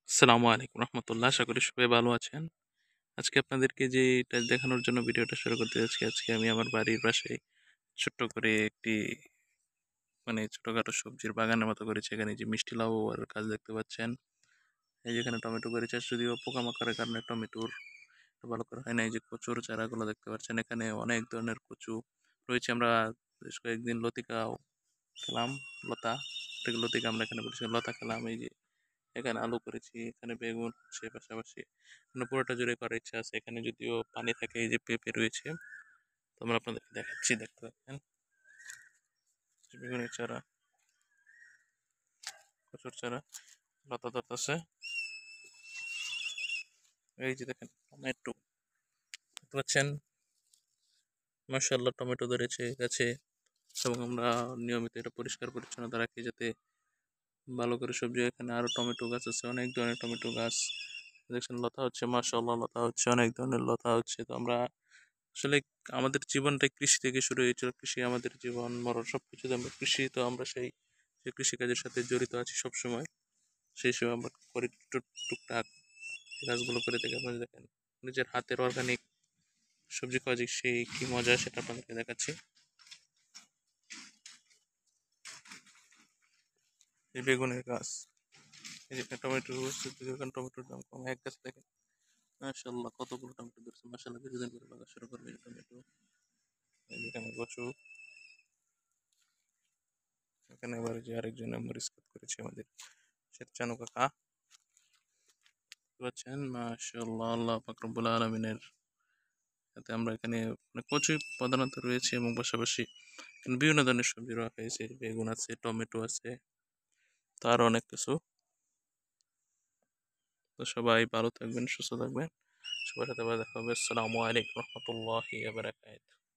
আসসালামু আলাইকুম রহমতুল্লাহ, আশা করি সবাই ভালো আছেন। আজকে আপনাদেরকে যেটা দেখানোর জন্য ভিডিওটা শুরু করতে যাচ্ছি, আজকে আমি আমার বাড়ির পাশে ছোট্ট করে একটি ছোটখাটো সবজির বাগানের মতো করেছি। এখানে যে মিষ্টি লাউ আর গাছ দেখতে পাচ্ছেন, এই যেখানে টমেটো করেছে, যদিও পোকামাকড়ের কারণে টমেটোর ভালো করে হয় না। এই যে কচুর চারাগুলো দেখতে পাচ্ছেন, এখানে অনেক ধরনের কচু রয়েছে। আমরা বেশ কয়েকদিন লতিকাও খেলাম, লতা, এটাকে লতিকা আমরা এখানে বলেছি, লতা খেলাম। এই যে এখানে আলু করেছি, এখানে বেগুন হচ্ছে, পাশাপাশি মানে পুরোটা জুড়ে করার ইচ্ছা আছে। এখানে যদিও পানি থাকে, এই যে পেঁপে রয়েছে, তো আমরা আপনাদেরকে দেখাচ্ছি, দেখতে পাচ্ছেন যে বেগুনের চারা, প্রচুর চারা, লতা ধরতেছে। এই যে দেখেন টমেটো দেখতে পাচ্ছেন, মাশাআল্লাহ টমেটো ধরেছে গাছে। এবং আমরা নিয়মিত এটা পরিষ্কার পরিচ্ছন্নতা রাখি যাতে ভালো করে সবজি। এখানে আরো টমেটো গাছ আছে, অনেক ধরনের টমেটো গাছ দেখছেন, লতা হচ্ছে, মাশাআল্লাহ লতা হচ্ছে, অনেক ধরনের লতা হচ্ছে। তো আমরা আসলে আমাদের জীবনটা কৃষি থেকে শুরু হয়েছিল, কৃষি আমাদের জীবন মরণ সবকিছুতে আমরা কৃষি, তো আমরা সেই কৃষিকাজের সাথে জড়িত আছি সব সময়। সেই হিসেবে আমরা করি টুকটাক গাছগুলো করে থাকি। আপনারা দেখেন নিজের হাতের অর্গানিক সবজি খাওয়া যে সেই কি মজা, সেটা আপনাদেরকে দেখাচ্ছি। এই বেগুনের গাছ, এই যে টমেটো, টমেটোর দাম কম, এক গাছ দেখেন মাশাআল্লাহ কতগুলো টমেটো ধরছে। মাশাআল্লাহ কিছুদিন করে লাগা শুরু করবে এই টমেটো। এই যেখানে কচু, এখানে আবার যে আরেকজন মরিচ ক্ষেত করেছে আমাদের সেটা চানু কাকা, দেখতে পাচ্ছেন মাশাআল্লাহ, আল্লাহ পাক রব্বুল আলামিনের সাথে আমরা এখানে কচুই প্রধানত রয়েছে, এবং পাশাপাশি এখানে বিভিন্ন ধরনের সবজি রাখা হয়েছে, বেগুন আছে, টমেটো আছে, তার অনেক কিছু। তো সবাই ভালো থাকবেন, সুস্থ থাকবেন, সবার সাথে আবার দেখা হবে। আসসালামু আলাইকুম রহমতুল্লাহি ওয়া বারাকাতুহু।